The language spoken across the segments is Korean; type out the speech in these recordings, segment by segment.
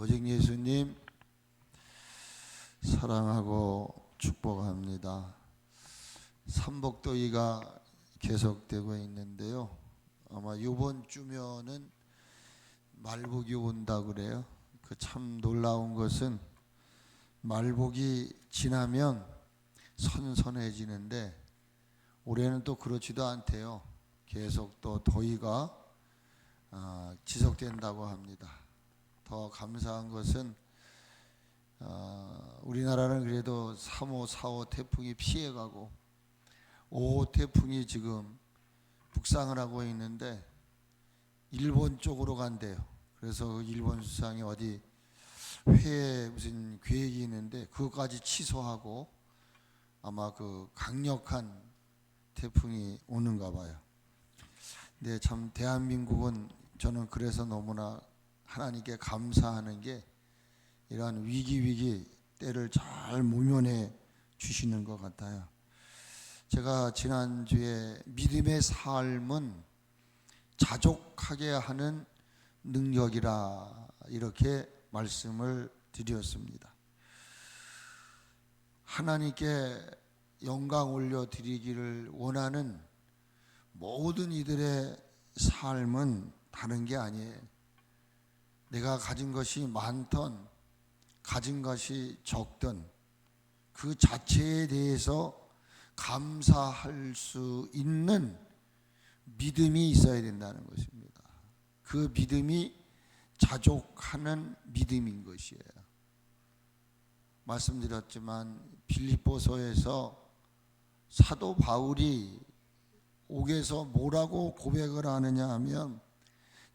오직 예수님 사랑하고 축복합니다. 삼복더위가 계속되고 있는데요. 아마 이번 주면은 말복이 온다 그래요. 그 참 놀라운 것은 말복이 지나면 선선해지는데 올해는 또 그렇지도 않대요. 계속 또 더위가 지속된다고 합니다. 더 감사한 것은 우리나라는 그래도 3호, 4호 태풍이 피해가고 5호 태풍이 지금 북상을 하고 있는데 일본 쪽으로 간대요. 그래서 일본 수상이 어디 회에 무슨 계획이 있는데 그것까지 취소하고 아마 그 강력한 태풍이 오는가 봐요. 근데 참 대한민국은 저는 그래서 너무나 하나님께 감사하는 게 이러한 위기 때를 잘 모면해 주시는 것 같아요. 제가 지난주에 믿음의 삶은 자족하게 하는 능력이라 이렇게 말씀을 드렸습니다. 하나님께 영광 올려드리기를 원하는 모든 이들의 삶은 다른 게 아니에요. 내가 가진 것이 많던 가진 것이 적던 그 자체에 대해서 감사할 수 있는 믿음이 있어야 된다는 것입니다. 그 믿음이 자족하는 믿음인 것이에요. 말씀드렸지만 빌립보서에서 사도 바울이 옥에서 뭐라고 고백을 하느냐 하면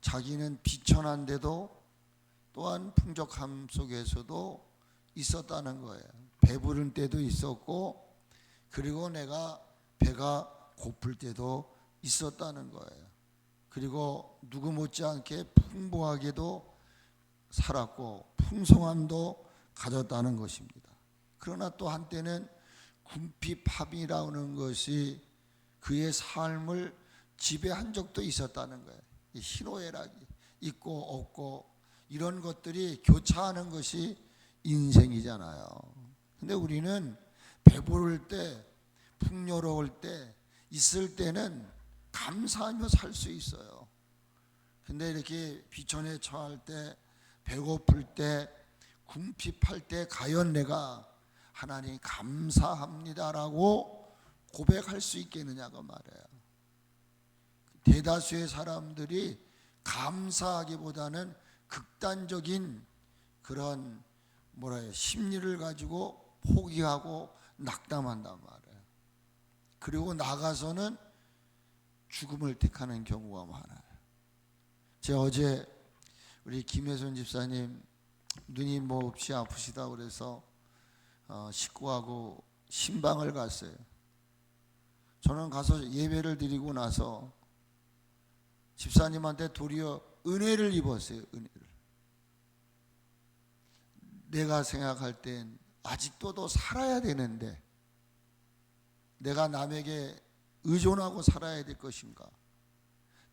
자기는 비천한데도 또한 풍족함 속에서도 있었다는 거예요. 배부른 때도 있었고 그리고 내가 배가 고플 때도 있었다는 거예요. 그리고 누구 못지않게 풍부하게도 살았고 풍성함도 가졌다는 것입니다. 그러나 또 한때는 궁핍함이라는 것이 그의 삶을 지배한 적도 있었다는 거예요. 희노애락이 있고 없고 이런 것들이 교차하는 것이 인생이잖아요. 근데 우리는 배부를 때, 풍요로울 때, 있을 때는 감사하며 살 수 있어요. 근데 이렇게 비천에 처할 때, 배고플 때, 궁핍할 때 과연 내가 하나님 감사합니다라고 고백할 수 있겠느냐가 말이에요. 대다수의 사람들이 감사하기보다는 극단적인 그런 심리를 가지고 포기하고 낙담한단 말이에요. 그리고 나가서는 죽음을 택하는 경우가 많아요. 제가 어제 우리 김혜선 집사님 눈이 몹시 아프시다 그래서 식구하고 신방을 갔어요. 저는 가서 예배를 드리고 나서 집사님한테 도리어 은혜를 입었어요. 은혜를. 내가 생각할 땐 아직도 더 살아야 되는데 내가 남에게 의존하고 살아야 될 것인가?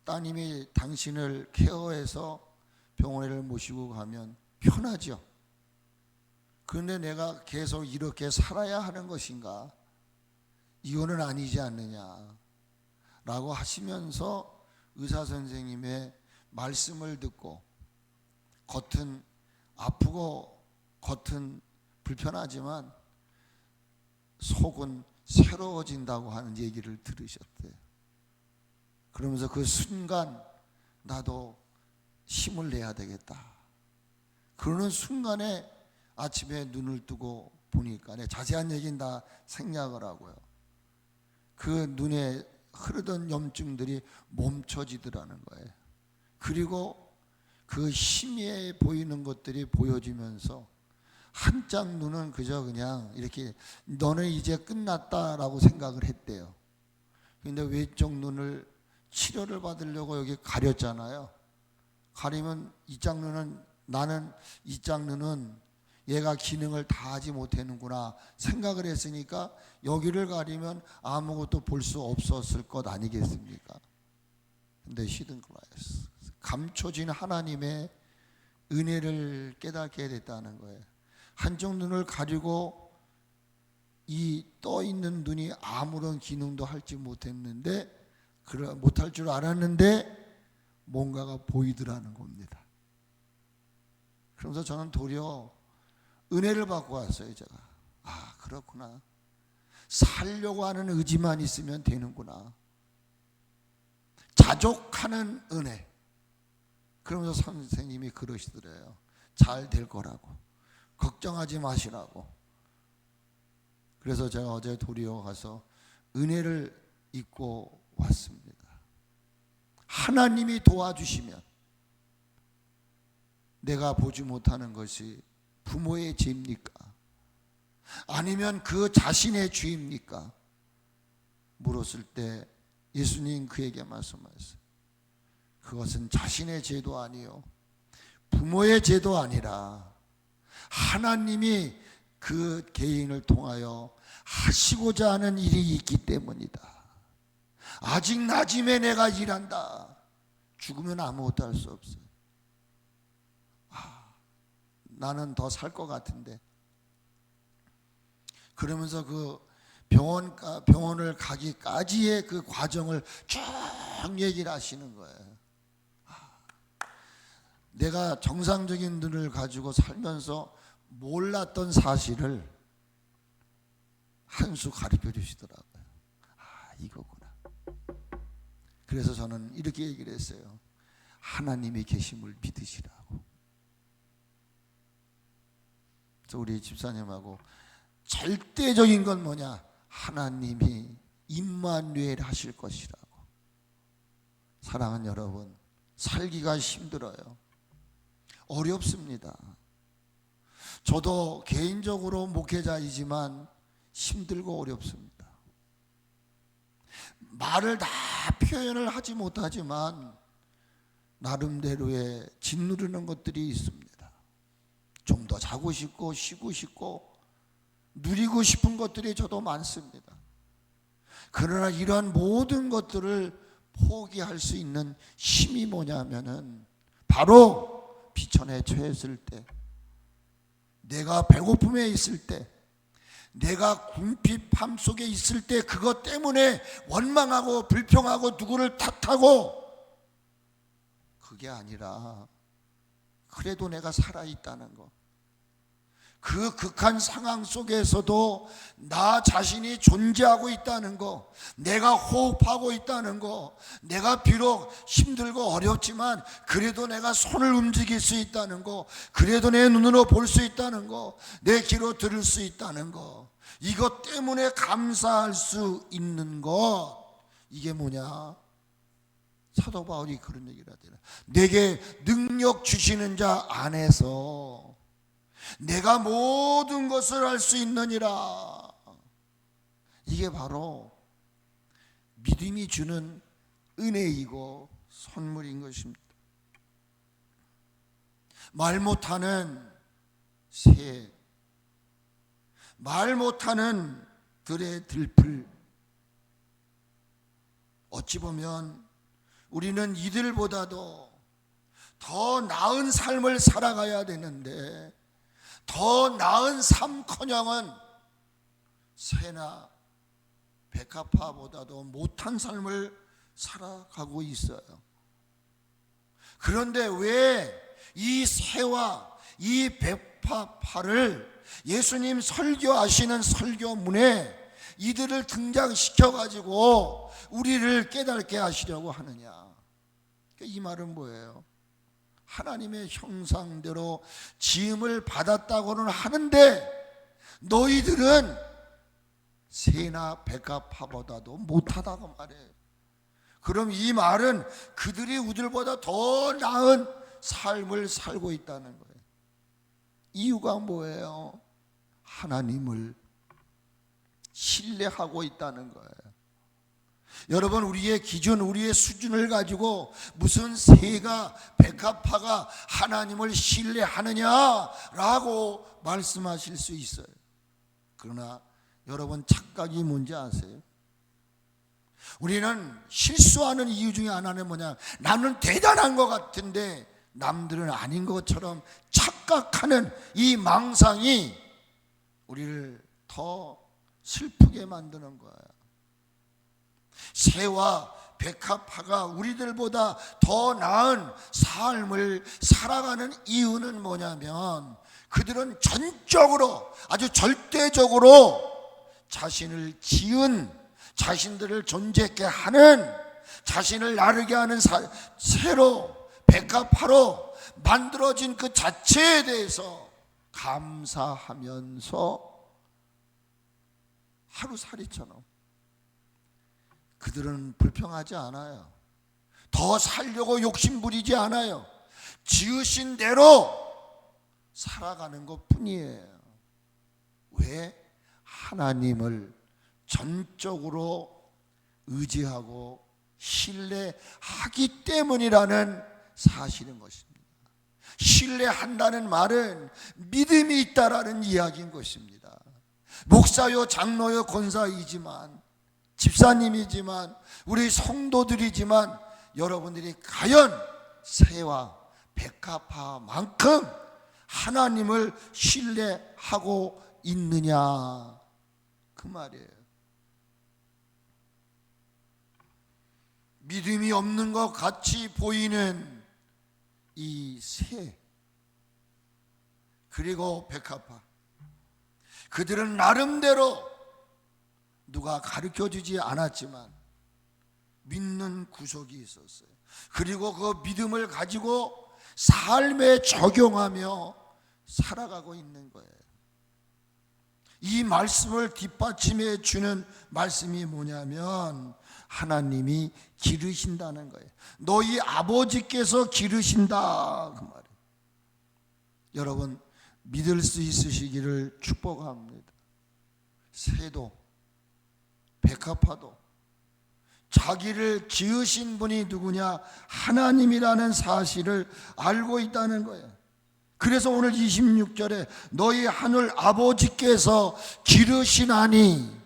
따님이 당신을 케어해서 병원에 모시고 가면 편하죠. 그런데 내가 계속 이렇게 살아야 하는 것인가? 이거는 아니지 않느냐 라고 하시면서 의사 선생님의 말씀을 듣고 겉은 아프고 겉은 불편하지만 속은 새로워진다고 하는 얘기를 들으셨대요. 그러면서 그 순간 나도 힘을 내야 되겠다. 그러는 순간에 아침에 눈을 뜨고 보니까 자세한 얘기는 다 생략을 하고요. 그 눈에 흐르던 염증들이 멈춰지더라는 거예요. 그리고 그 희미해 보이는 것들이 보여지면서 한짝 눈은 그저 그냥 이렇게 너는 이제 끝났다라고 생각을 했대요. 그런데 왼쪽 눈을 치료를 받으려고 여기 가렸잖아요. 가리면 이짝 눈은 나는 이짝 눈은 얘가 기능을 다 하지 못하는구나 생각을 했으니까 여기를 가리면 아무것도 볼 수 없었을 것 아니겠습니까? 근데 히든 크라이스 감춰진 하나님의 은혜를 깨닫게 됐다는 거예요. 한쪽 눈을 가리고 이 떠 있는 눈이 아무런 기능도 할지 못했는데, 못할 줄 알았는데 뭔가가 보이더라는 겁니다. 그러면서 저는 도리어 은혜를 받고 왔어요. 제가 그렇구나, 살려고 하는 의지만 있으면 되는구나, 자족하는 은혜. 그러면서 선생님이 그러시더래요. 잘 될 거라고, 걱정하지 마시라고. 그래서 제가 어제 도리어 가서 은혜를 잊고 왔습니다. 하나님이 도와주시면, 내가 보지 못하는 것이 부모의 죄입니까? 아니면 그 자신의 죄입니까? 물었을 때 예수님 그에게 말씀하셨어요. 그것은 자신의 죄도 아니요, 부모의 죄도 아니라 하나님이 그 개인을 통하여 하시고자 하는 일이 있기 때문이다. 아직 낮임에 내가 일한다. 죽으면 아무것도 할 수 없어요. 나는 더 살 것 같은데. 그러면서 그 병원을 가기까지의 그 과정을 쭉 얘기를 하시는 거예요. 내가 정상적인 눈을 가지고 살면서 몰랐던 사실을 한 수 가르쳐 주시더라고요. 이거구나. 그래서 저는 이렇게 얘기를 했어요. 하나님이 계심을 믿으시라고. 그래서 우리 집사님하고 절대적인 건 뭐냐? 하나님이 임마누엘 하실 것이라고. 사랑하는 여러분, 살기가 힘들어요. 어렵습니다. 저도 개인적으로 목회자이지만 힘들고 어렵습니다. 말을 다 표현을 하지 못하지만 나름대로의 짓누르는 것들이 있습니다. 좀 더 자고 싶고 쉬고 싶고 누리고 싶은 것들이 저도 많습니다. 그러나 이러한 모든 것들을 포기할 수 있는 힘이 뭐냐면은 바로 비천에 처했을 때, 내가 배고픔에 있을 때, 내가 궁핍함 속에 있을 때, 그것 때문에 원망하고 불평하고 누구를 탓하고, 그게 아니라 그래도 내가 살아있다는 것, 그 극한 상황 속에서도 나 자신이 존재하고 있다는 거, 내가 호흡하고 있다는 거, 내가 비록 힘들고 어렵지만 그래도 내가 손을 움직일 수 있다는 거, 그래도 내 눈으로 볼 수 있다는 거, 내 귀로 들을 수 있다는 거, 이것 때문에 감사할 수 있는 것, 이게 뭐냐? 사도 바울이 그런 얘기를 하더라. 내게 능력 주시는 자 안에서 내가 모든 것을 할 수 있느니라. 이게 바로 믿음이 주는 은혜이고 선물인 것입니다. 말 못하는 새, 말 못하는 들의 들풀, 어찌 보면 우리는 이들보다도 더 나은 삶을 살아가야 되는데, 더 나은 삶커녕은 새나 백합화보다도 못한 삶을 살아가고 있어요. 그런데 왜 이 새와 이 백합화를 예수님 설교하시는 설교문에 이들을 등장시켜가지고 우리를 깨닫게 하시려고 하느냐? 이 말은 뭐예요? 하나님의 형상대로 지음을 받았다고는 하는데 너희들은 새나 백합화보다도 못하다고 말해요. 그럼 이 말은 그들이 우리보다 더 나은 삶을 살고 있다는 거예요. 이유가 뭐예요? 하나님을 신뢰하고 있다는 거예요. 여러분, 우리의 기준, 우리의 수준을 가지고 무슨 새가 백합화가 하나님을 신뢰하느냐라고 말씀하실 수 있어요. 그러나 여러분, 착각이 뭔지 아세요? 우리는 실수하는 이유 중에 하나는 뭐냐? 나는 대단한 것 같은데 남들은 아닌 것처럼 착각하는 이 망상이 우리를 더 슬프게 만드는 거예요. 새와 백합화가 우리들보다 더 나은 삶을 살아가는 이유는 뭐냐면, 그들은 전적으로, 아주 절대적으로 자신을 지은, 자신들을 존재케 하는, 자신을 나르게 하는 새로 백합화로 만들어진 그 자체에 대해서 감사하면서 하루살이처럼 그들은 불평하지 않아요. 더 살려고 욕심부리지 않아요. 지으신 대로 살아가는 것 뿐이에요. 왜? 하나님을 전적으로 의지하고 신뢰하기 때문이라는 사실인 것입니다. 신뢰한다는 말은 믿음이 있다라는 이야기인 것입니다. 목사요, 장로요, 권사이지만, 집사님이지만, 우리 성도들이지만, 여러분들이 과연 새와 백합화만큼 하나님을 신뢰하고 있느냐, 그 말이에요. 믿음이 없는 것 같이 보이는 이 새, 그리고 백합화, 그들은 나름대로 누가 가르쳐주지 않았지만 믿는 구석이 있었어요. 그리고 그 믿음을 가지고 삶에 적용하며 살아가고 있는 거예요. 이 말씀을 뒷받침해 주는 말씀이 뭐냐면, 하나님이 기르신다는 거예요. 너희 아버지께서 기르신다, 그 말이에요. 여러분, 믿을 수 있으시기를 축복합니다. 새도 백합화도 자기를 지으신 분이 누구냐? 하나님이라는 사실을 알고 있다는 거예요. 그래서 오늘 26절에 너희 하늘 아버지께서 기르시나니,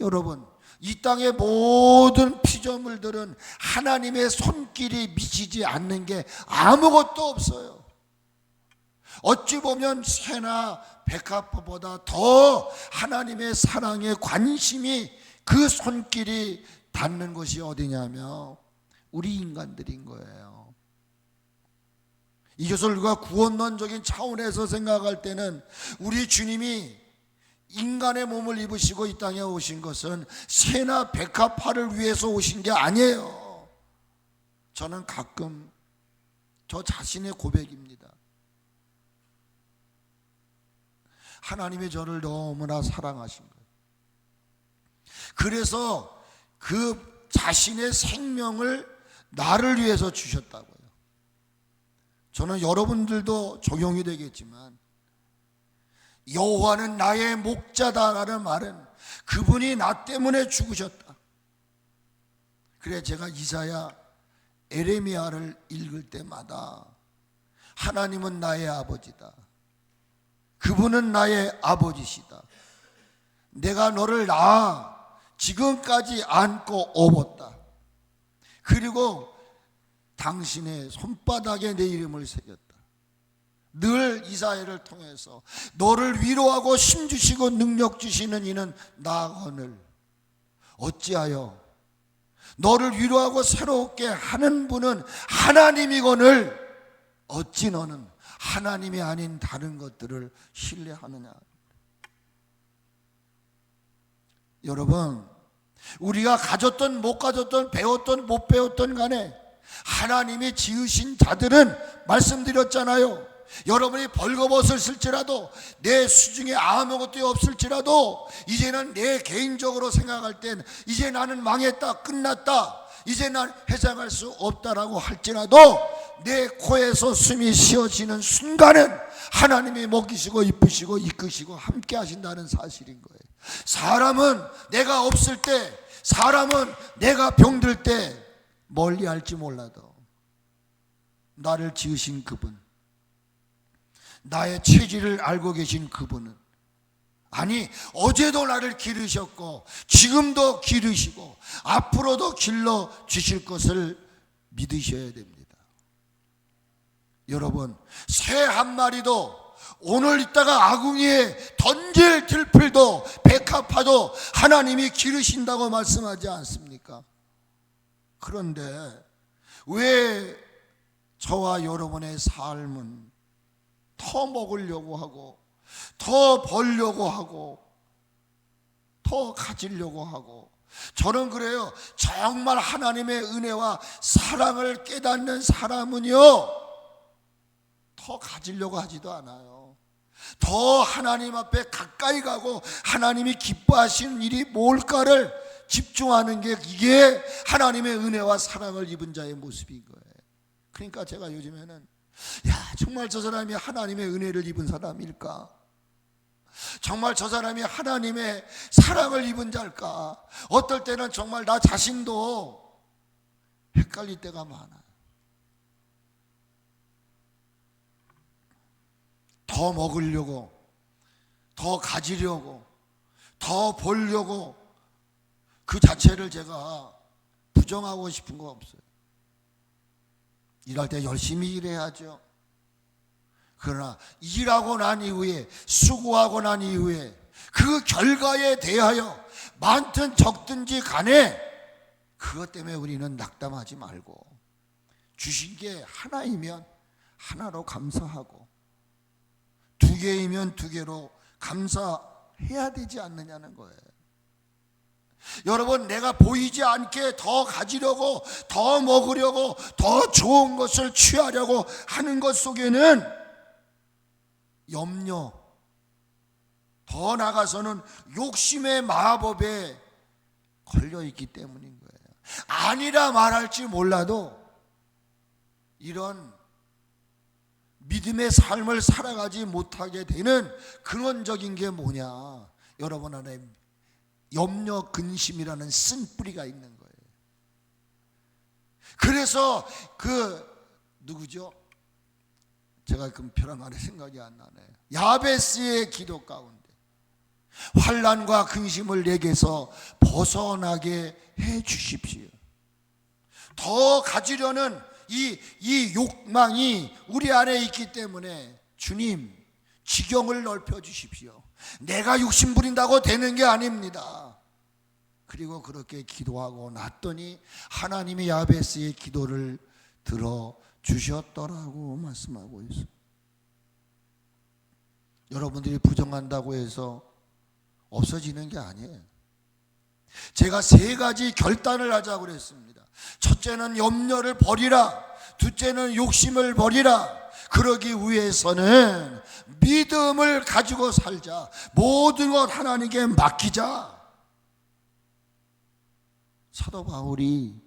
여러분, 이 땅의 모든 피조물들은 하나님의 손길이 미치지 않는 게 아무것도 없어요. 어찌 보면 새나 백합화보다 더 하나님의 사랑에 관심이, 그 손길이 닿는 것이 어디냐면 우리 인간들인 거예요. 이것을 우리가 구원론적인 차원에서 생각할 때는 우리 주님이 인간의 몸을 입으시고 이 땅에 오신 것은 새나 백합화를 위해서 오신 게 아니에요. 저는 가끔 저 자신의 고백입니다. 하나님이 저를 너무나 사랑하신 거예요. 그래서 그 자신의 생명을 나를 위해서 주셨다고요. 저는 여러분들도 적용이 되겠지만, 여호와는 나의 목자다라는 말은 그분이 나 때문에 죽으셨다. 그래, 제가 이사야, 에레미야를 읽을 때마다 하나님은 나의 아버지다, 그분은 나의 아버지시다, 내가 너를 낳아 지금까지 안고 업었다, 그리고 당신의 손바닥에 내 이름을 새겼다. 늘 이사야를 통해서 너를 위로하고 힘주시고 능력 주시는 이는 나거늘 어찌하여 너를 위로하고 새롭게 하는 분은 하나님이거늘 어찌 너는 하나님이 아닌 다른 것들을 신뢰하느냐. 여러분, 우리가 가졌던 못 가졌던, 배웠던 못 배웠던 간에 하나님이 지으신 자들은, 말씀드렸잖아요, 여러분이 벌거벗을 쓸지라도, 내 수중에 아무것도 없을지라도, 이제는 내 개인적으로 생각할 땐 이제 나는 망했다, 끝났다, 이제 난 해장할 수 없다라고 할지라도 내 코에서 숨이 쉬어지는 순간은 하나님이 먹이시고 이쁘시고 이끄시고 함께 하신다는 사실인 거예요. 사람은 내가 없을 때, 사람은 내가 병들 때 멀리 할지 몰라도 나를 지으신 그분, 나의 체질을 알고 계신 그분은, 아니 어제도 나를 기르셨고 지금도 기르시고 앞으로도 길러 주실 것을 믿으셔야 됩니다. 여러분, 새 한 마리도 오늘 있다가 아궁이에 던질 들풀도 백합화도 하나님이 기르신다고 말씀하지 않습니까? 그런데 왜 저와 여러분의 삶은 더 먹으려고 하고 더 벌려고 하고 더 가지려고 하고, 저는 그래요. 정말 하나님의 은혜와 사랑을 깨닫는 사람은요, 더 가지려고 하지도 않아요. 더 하나님 앞에 가까이 가고 하나님이 기뻐하시는 일이 뭘까를 집중하는 게, 이게 하나님의 은혜와 사랑을 입은 자의 모습인 거예요. 그러니까 제가 요즘에는 정말 저 사람이 하나님의 은혜를 입은 사람일까? 정말 저 사람이 하나님의 사랑을 입은 자일까? 어떨 때는 정말 나 자신도 헷갈릴 때가 많아요. 더 먹으려고, 더 가지려고, 더 벌려고, 그 자체를 제가 부정하고 싶은 거 없어요. 일할 때 열심히 일해야죠. 그러나 일하고 난 이후에, 수고하고 난 이후에 그 결과에 대하여 많든 적든지 간에 그것 때문에 우리는 낙담하지 말고, 주신 게 하나이면 하나로 감사하고, 두 개이면 두 개로 감사해야 되지 않느냐는 거예요. 여러분, 내가 보이지 않게 더 가지려고, 더 먹으려고, 더 좋은 것을 취하려고 하는 것 속에는 염려, 더 나가서는 욕심의 마법에 걸려있기 때문인 거예요. 아니라 말할지 몰라도 이런 믿음의 삶을 살아가지 못하게 되는 근원적인 게 뭐냐? 여러분 안에 염려, 근심이라는 쓴뿌리가 있는 거예요. 그래서 누구죠? 제가 금편한 말에 생각이 안 나네요. 야베스의 기도 가운데 환난과 근심을 내게서 벗어나게 해 주십시오. 더 가지려는 이 욕망이 우리 안에 있기 때문에 주님, 지경을 넓혀 주십시오. 내가 욕심 부린다고 되는 게 아닙니다. 그리고 그렇게 기도하고 났더니 하나님이 야베스의 기도를 들어 주셨더라고 말씀하고 있어요. 여러분들이 부정한다고 해서 없어지는 게 아니에요. 제가 3가지 결단을 하자고 그랬습니다. 첫째는 염려를 버리라. 둘째는 욕심을 버리라. 그러기 위해서는 믿음을 가지고 살자. 모든 것 하나님께 맡기자. 사도 바울이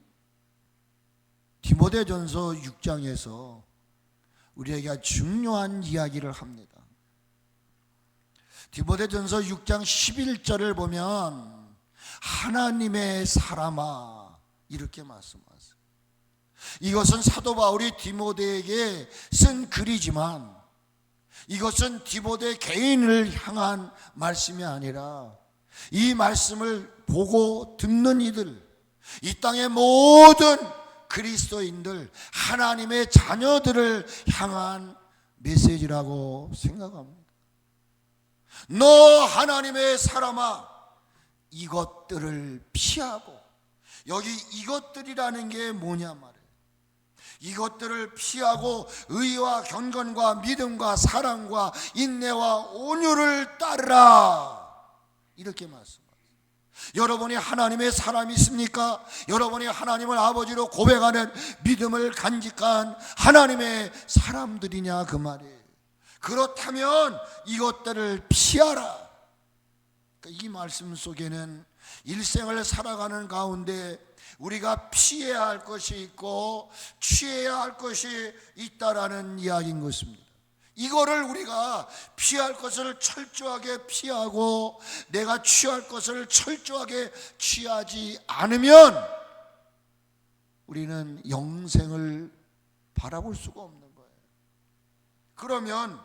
디모데전서 6장에서 우리에게 중요한 이야기를 합니다. 디모데전서 6장 11절을 보면 하나님의 사람아 이렇게 말씀하세요. 이것은 사도 바울이 디모데에게 쓴 글이지만 이것은 디모데 개인을 향한 말씀이 아니라 이 말씀을 보고 듣는 이들, 이 땅의 모든 그리스도인들, 하나님의 자녀들을 향한 메시지라고 생각합니다. 너 하나님의 사람아, 이것들을 피하고, 여기 이것들이라는 게 뭐냐 말이에요. 이것들을 피하고 의와 경건과 믿음과 사랑과 인내와 온유를 따르라, 이렇게 말씀합니다. 여러분이 하나님의 사람이 있습니까? 여러분이 하나님을 아버지로 고백하는 믿음을 간직한 하나님의 사람들이냐 그 말이에요. 그렇다면 이것들을 피하라. 이 말씀 속에는 일생을 살아가는 가운데 우리가 피해야 할 것이 있고 취해야 할 것이 있다라는 이야기인 것입니다. 이거를 우리가 피할 것을 철저하게 피하고 내가 취할 것을 철저하게 취하지 않으면 우리는 영생을 바라볼 수가 없는 거예요. 그러면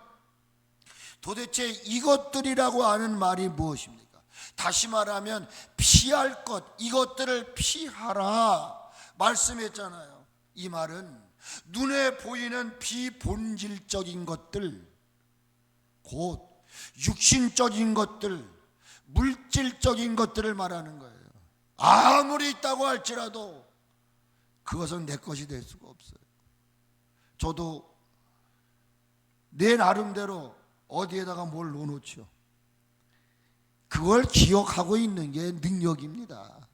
도대체 이것들이라고 하는 말이 무엇입니까? 다시 말하면 피할 것, 이것들을 피하라 말씀했잖아요. 이 말은 눈에 보이는 비본질적인 것들, 곧 육신적인 것들, 물질적인 것들을 말하는 거예요. 아무리 있다고 할지라도 그것은 내 것이 될 수가 없어요. 저도 내 나름대로 어디에다가 뭘 놓놓죠. 그걸 기억하고 있는 게 능력입니다.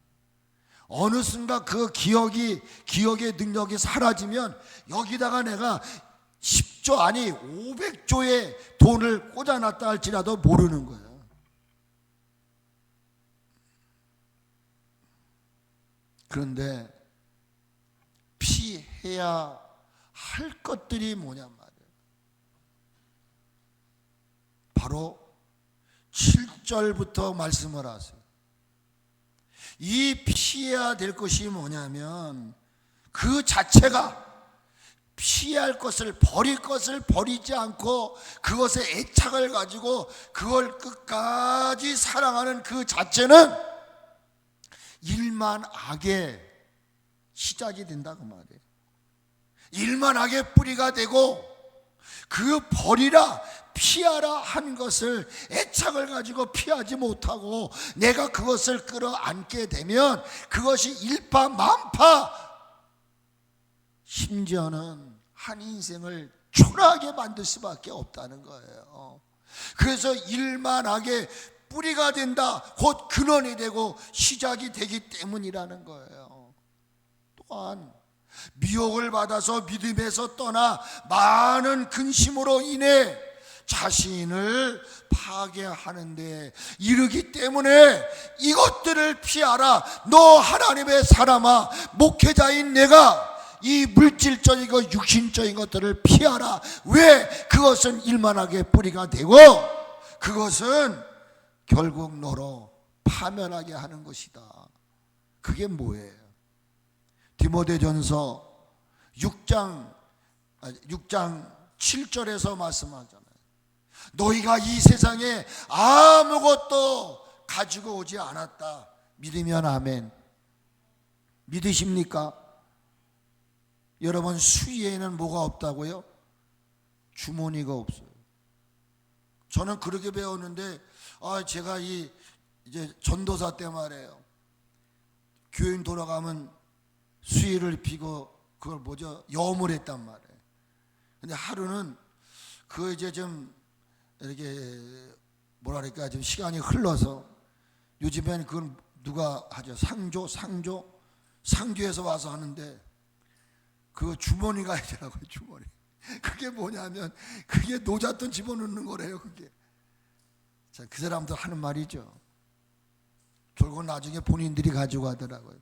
어느 순간 그 기억의 능력이 사라지면 여기다가 내가 10조 아니 500조의 돈을 꽂아놨다 할지라도 모르는 거예요. 그런데 피해야 할 것들이 뭐냔 말이에요. 바로 7절부터 말씀을 하세요. 이 피해야 될 것이 뭐냐면 그 자체가 피할 것을 버릴 것을 버리지 않고 그것에 애착을 가지고 그걸 끝까지 사랑하는 그 자체는 일만 악의 시작이 된다고 말이에요. 일만 악의 뿌리가 되고 그 버리라 피하라 한 것을 애착을 가지고 피하지 못하고 내가 그것을 끌어안게 되면 그것이 일파만파 심지어는 한 인생을 초라하게 만들 수밖에 없다는 거예요. 그래서 일만하게 뿌리가 된다, 곧 근원이 되고 시작이 되기 때문이라는 거예요. 또한 미혹을 받아서 믿음에서 떠나 많은 근심으로 인해 자신을 파괴하는 데 이르기 때문에 이것들을 피하라. 너 하나님의 사람아, 목회자인 내가 이 물질적이고 육신적인 것들을 피하라. 왜? 그것은 일만하게 뿌리가 되고 그것은 결국 너로 파멸하게 하는 것이다. 그게 뭐예요? 디모데전서 6장 7절에서 말씀하잖아요. 너희가 이 세상에 아무것도 가지고 오지 않았다. 믿으면 아멘. 믿으십니까? 여러분, 수위에는 뭐가 없다고요? 주머니가 없어요. 저는 그렇게 배웠는데 제가 이제 전도사 때 말이에요. 교인 돌아가면 수의를 입히고 그걸 염을 했단 말이에요. 근데 하루는 그 이제 좀 이렇게 뭐랄까 좀 시간이 흘러서 요즘엔 그걸 누가 하죠? 상조에서 와서 하는데 그 주머니가 있더라고요. 주머니. 그게 뭐냐면 그게 노잣돈 집어넣는 거래요. 그게. 자, 그 사람들 하는 말이죠. 결국 나중에 본인들이 가지고 가더라고요.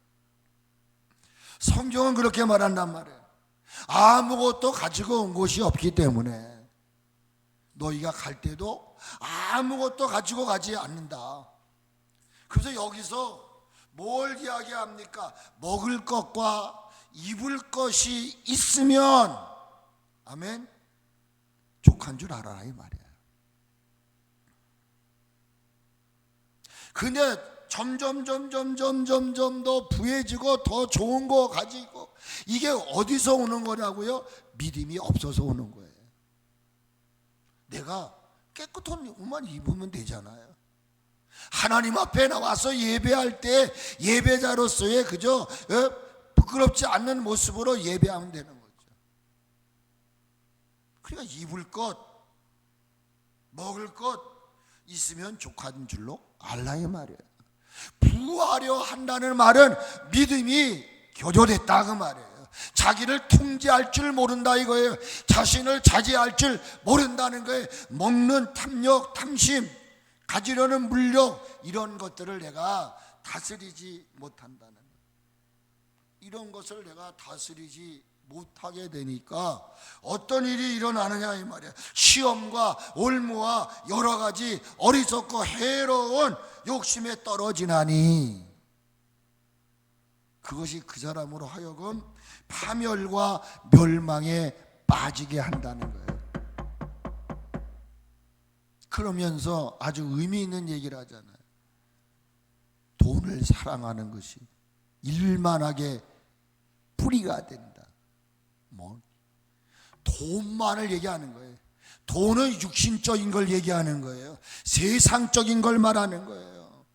성경은 그렇게 말한단 말이에요. 아무것도 가지고 온 것이 없기 때문에 너희가 갈 때도 아무것도 가지고 가지 않는다. 그래서 여기서 뭘 이야기합니까? 먹을 것과 입을 것이 있으면 아멘 족한 줄 알아라 이 말이에요. 근데 점점 더 부해지고 더 좋은 거 가지고 이게 어디서 오는 거냐고요? 믿음이 없어서 오는 거예요. 내가 깨끗한 옷만 입으면 되잖아요. 하나님 앞에 나와서 예배할 때 예배자로서의 그저 부끄럽지 않는 모습으로 예배하면 되는 거죠. 그러니까 입을 것, 먹을 것 있으면 족한 줄로 알라 이 말이에요. 부하려 한다는 말은 믿음이 교조됐다 그 말이에요. 자기를 통제할 줄 모른다 이거예요. 자신을 자제할 줄 모른다는 거예요. 먹는 탐욕, 탐심, 가지려는 물욕 이런 것들을 내가 다스리지 못한다는 거예요. 이런 것을 내가 다스리지 못하게 되니까 어떤 일이 일어나느냐 이 말이야. 시험과 올무와 여러 가지 어리석고 해로운 욕심에 떨어지나니 그것이 그 사람으로 하여금 파멸과 멸망에 빠지게 한다는 거예요. 그러면서 아주 의미 있는 얘기를 하잖아요. 돈을 사랑하는 것이 일만하게 뿌리가 된다. 뭐 돈만을 얘기하는 거예요. 돈은 육신적인 걸 얘기하는 거예요. 세상적인 걸 말하는 거예요.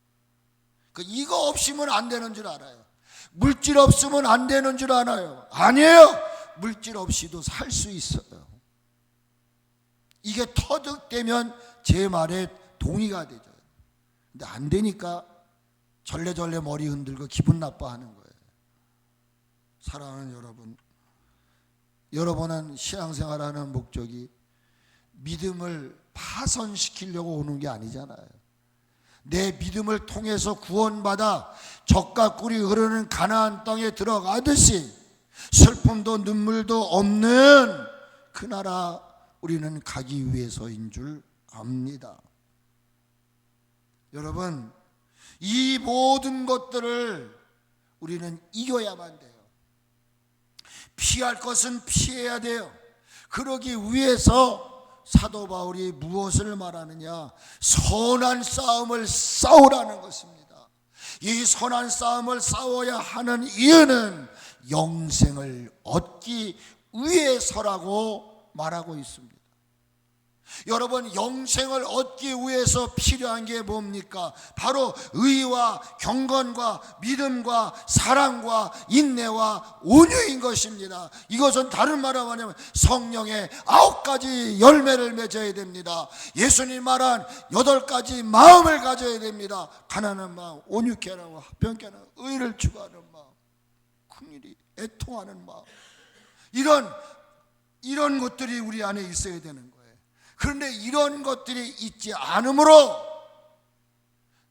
이거 없으면 안 되는 줄 알아요. 물질 없으면 안 되는 줄 알아요. 아니에요. 물질 없이도 살 수 있어요. 이게 터득되면 제 말에 동의가 되죠. 근데 안 되니까 절레절레 머리 흔들고 기분 나빠하는 거예요. 사랑하는 여러분, 여러분은 신앙생활하는 목적이 믿음을 파손시키려고 오는 게 아니잖아요. 내 믿음을 통해서 구원받아 젖과 꿀이 흐르는 가나안 땅에 들어가듯이 슬픔도 눈물도 없는 그 나라 우리는 가기 위해서인 줄 압니다. 여러분, 이 모든 것들을 우리는 이겨야만 돼요. 피할 것은 피해야 돼요. 그러기 위해서 사도 바울이 무엇을 말하느냐? 선한 싸움을 싸우라는 것입니다. 이 선한 싸움을 싸워야 하는 이유는 영생을 얻기 위해서라고 말하고 있습니다. 여러분, 영생을 얻기 위해서 필요한 게 뭡니까? 바로 의와 경건과 믿음과 사랑과 인내와 온유인 것입니다. 이것은 다른 말로 하면 성령의 9가지 열매를 맺어야 됩니다. 예수님 말한 8가지 마음을 가져야 됩니다. 가난한 마음, 온유케 하는 마음, 화평케 하는 마음, 의를 추구하는 마음, 긍휼히 애통하는 마음, 이런 것들이 우리 안에 있어야 되는 거예요. 그런데 이런 것들이 있지 않으므로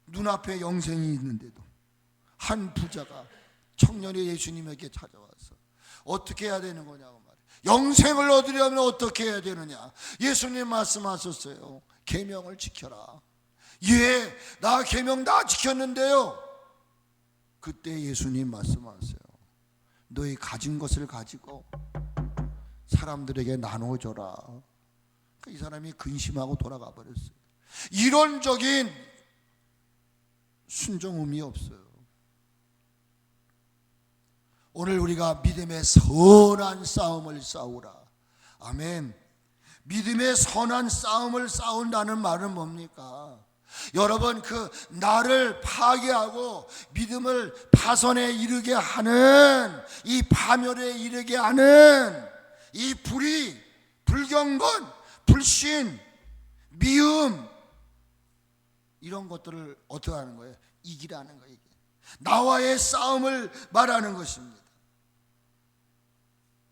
눈앞에 영생이 있는데도 한 부자가 청년이 예수님에게 찾아와서 어떻게 해야 되는 거냐고 말해요. 영생을 얻으려면 어떻게 해야 되느냐? 예수님 말씀하셨어요. 계명을 지켜라. 예, 나 계명 다 지켰는데요. 그때 예수님 말씀하세요. 너희 가진 것을 가지고 사람들에게 나눠줘라. 이 사람이 근심하고 돌아가 버렸어요. 이론적인 순종음이 없어요. 오늘 우리가 믿음의 선한 싸움을 싸우라. 아멘. 믿음의 선한 싸움을 싸운다는 말은 뭡니까? 여러분, 그 나를 파괴하고 믿음을 파손에 이르게 하는, 이 파멸에 이르게 하는 이 불의, 불경건, 불신, 미움, 이런 것들을 어떻게 하는 거예요? 이기라는 거예요. 나와의 싸움을 말하는 것입니다.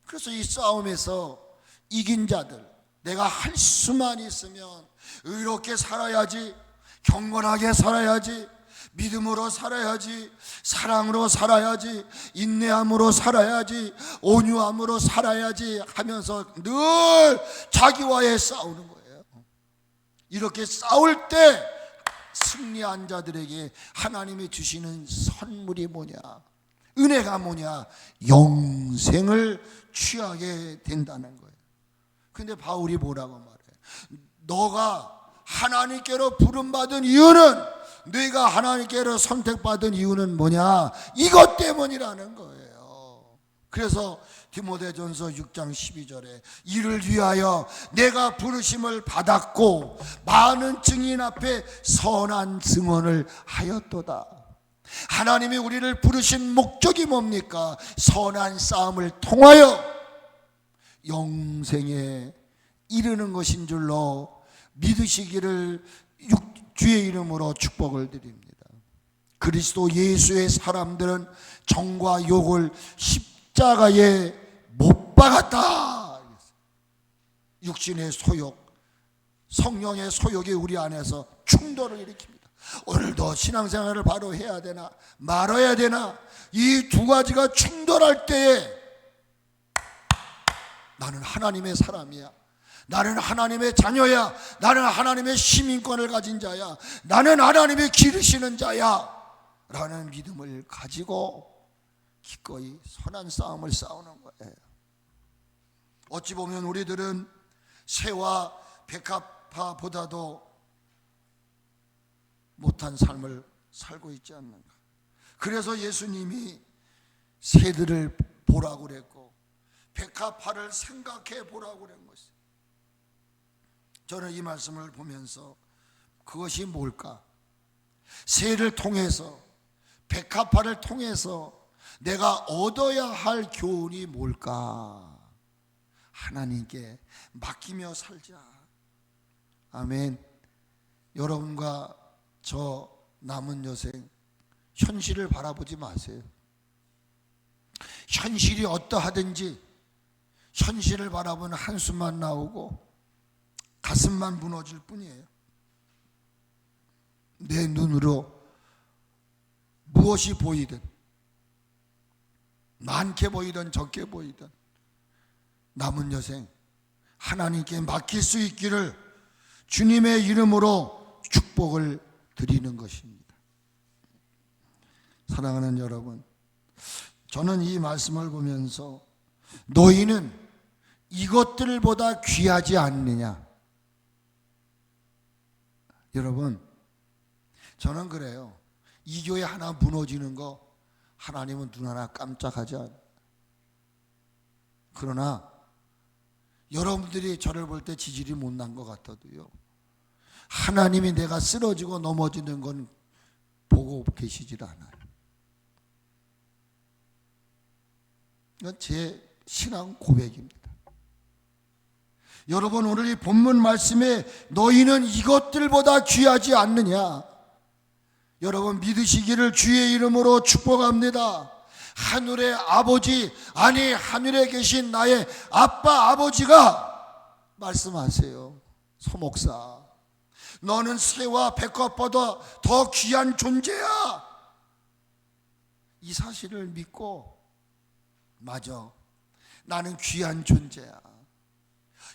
그래서 이 싸움에서 이긴 자들, 내가 할 수만 있으면 의롭게 살아야지, 경건하게 살아야지, 믿음으로 살아야지, 사랑으로 살아야지, 인내함으로 살아야지, 온유함으로 살아야지 하면서 늘 자기와의 싸우는 거예요. 이렇게 싸울 때 승리한 자들에게 하나님이 주시는 선물이 뭐냐? 은혜가 뭐냐? 영생을 취하게 된다는 거예요. 근데 바울이 뭐라고 말해요? 너가 하나님께로 부름받은 이유는, 네가 하나님께로 선택받은 이유는 뭐냐? 이것 때문이라는 거예요. 그래서 디모데전서 6장 12절에 이를 위하여 내가 부르심을 받았고 많은 증인 앞에 선한 증언을 하였도다. 하나님이 우리를 부르신 목적이 뭡니까? 선한 싸움을 통하여 영생에 이르는 것인 줄로 믿으시기를 주의 이름으로 축복을 드립니다. 그리스도 예수의 사람들은 정과 욕을 십자가에 못 박았다. 육신의 소욕, 성령의 소욕이 우리 안에서 충돌을 일으킵니다. 오늘도 신앙생활을 바로 해야 되나 말아야 되나, 이 두 가지가 충돌할 때에 나는 하나님의 사람이야, 나는 하나님의 자녀야, 나는 하나님의 시민권을 가진 자야, 나는 하나님의 기르시는 자야 라는 믿음을 가지고 기꺼이 선한 싸움을 싸우는 거예요. 어찌 보면 우리들은 새와 백합화보다도 못한 삶을 살고 있지 않는가. 그래서 예수님이 새들을 보라고 그랬고 백합화를 생각해 보라고 그런 것이에요. 저는 이 말씀을 보면서 그것이 뭘까? 새를 통해서, 백합화를 통해서 내가 얻어야 할 교훈이 뭘까? 하나님께 맡기며 살자. 아멘. 여러분과 저 남은 여생 현실을 바라보지 마세요. 현실이 어떠하든지 현실을 바라보는 한숨만 나오고 가슴만 무너질 뿐이에요. 내 눈으로 무엇이 보이든, 많게 보이든 적게 보이든 남은 여생 하나님께 맡길 수 있기를 주님의 이름으로 축복을 드리는 것입니다. 사랑하는 여러분, 저는 이 말씀을 보면서 너희는 이것들보다 귀하지 않느냐. 여러분, 저는 그래요. 이 교회 하나 무너지는 거 하나님은 눈 하나 깜짝하지 않아요. 그러나 여러분들이 저를 볼 때 지질이 못난 것 같아도요, 하나님이 내가 쓰러지고 넘어지는 건 보고 계시질 않아요. 이건 제 신앙 고백입니다. 여러분, 오늘 이 본문 말씀에 너희는 이것들보다 귀하지 않느냐, 여러분 믿으시기를 주의 이름으로 축복합니다. 하늘의 아버지, 아니 하늘에 계신 나의 아빠 아버지가 말씀하세요. 소목사, 너는 새와 백합보다 더 귀한 존재야. 이 사실을 믿고, 맞아, 나는 귀한 존재야,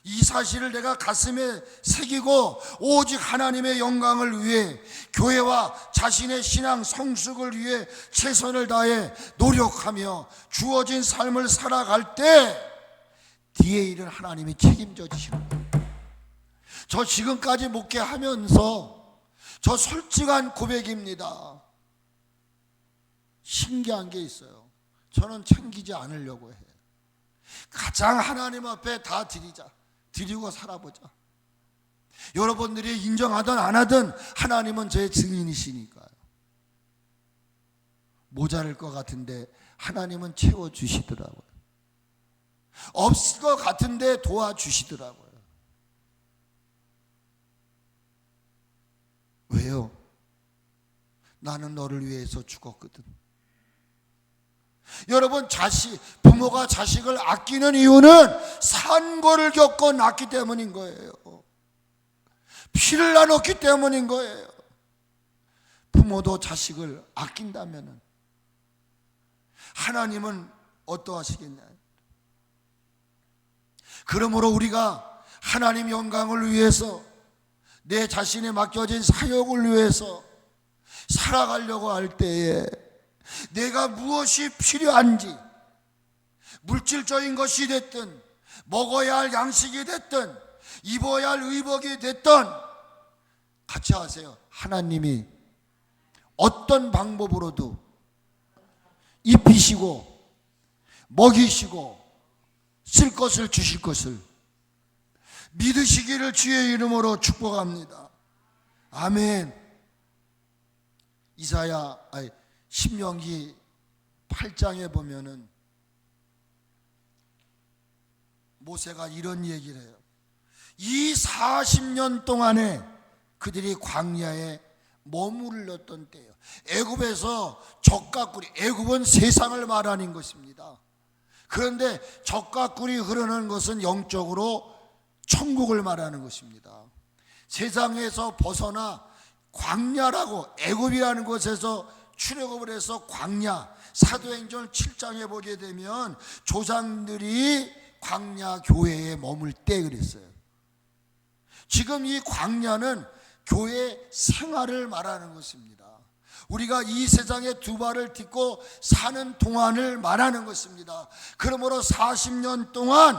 이 사실을 내가 가슴에 새기고 오직 하나님의 영광을 위해, 교회와 자신의 신앙 성숙을 위해 최선을 다해 노력하며 주어진 삶을 살아갈 때 뒤에 일을 하나님이 책임져 주시는 거예요. 저 지금까지 목회하면서 저 솔직한 고백입니다. 신기한 게 있어요. 저는 챙기지 않으려고 해요. 가장 하나님 앞에 다 드리고 살아보자. 여러분들이 인정하든 안 하든 하나님은 제 증인이시니까요. 모자랄 것 같은데 하나님은 채워주시더라고요. 없을 것 같은데 도와주시더라고요. 왜요? 나는 너를 위해서 죽었거든. 여러분, 부모가 자식을 아끼는 이유는 산고를 겪어 낳기 때문인 거예요. 피를 나눴기 때문인 거예요. 부모도 자식을 아낀다면 하나님은 어떠하시겠냐. 그러므로 우리가 하나님 영광을 위해서, 내 자신에 맡겨진 사역을 위해서 살아가려고 할 때에 내가 무엇이 필요한지, 물질적인 것이 됐든 먹어야 할 양식이 됐든 입어야 할 의복이 됐든, 같이 하세요. 하나님이 어떤 방법으로도 입히시고 먹이시고 쓸 것을 주실 것을 믿으시기를 주의 이름으로 축복합니다. 아멘. 신명기 8장에 보면은 모세가 이런 얘기를 해요. 이 40년 동안에 그들이 광야에 머물렀던 때예요. 애굽에서 젖과 꿀이, 애굽은 세상을 말하는 것입니다. 그런데 젖과 꿀이 흐르는 것은 영적으로 천국을 말하는 것입니다. 세상에서 벗어나 광야라고, 애굽이라는 곳에서 출애굽을 해서 광야, 사도행전 7장에 보게 되면 조상들이 광야 교회에 머물 때 그랬어요. 지금 이 광야는 교회 생활을 말하는 것입니다. 우리가 이 세상에 두 발을 딛고 사는 동안을 말하는 것입니다. 그러므로 40년 동안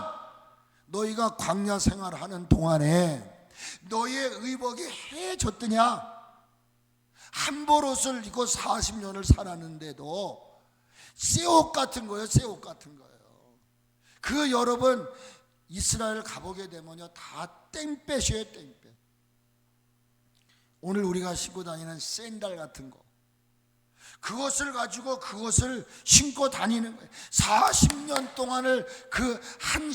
너희가 광야 생활하는 동안에 너희의 의복이 해졌더냐? 한 벌 옷을 입고 40년을 살았는데도 새 옷 같은 거예요. 새 옷 같은 거예요. 그 여러분 이스라엘 가보게 되면요 다 땡볕이에요. 땡볕. 오늘 우리가 신고 다니는 샌들 같은 거, 그것을 가지고 그것을 신고 다니는 거예요. 40년 동안을 그 한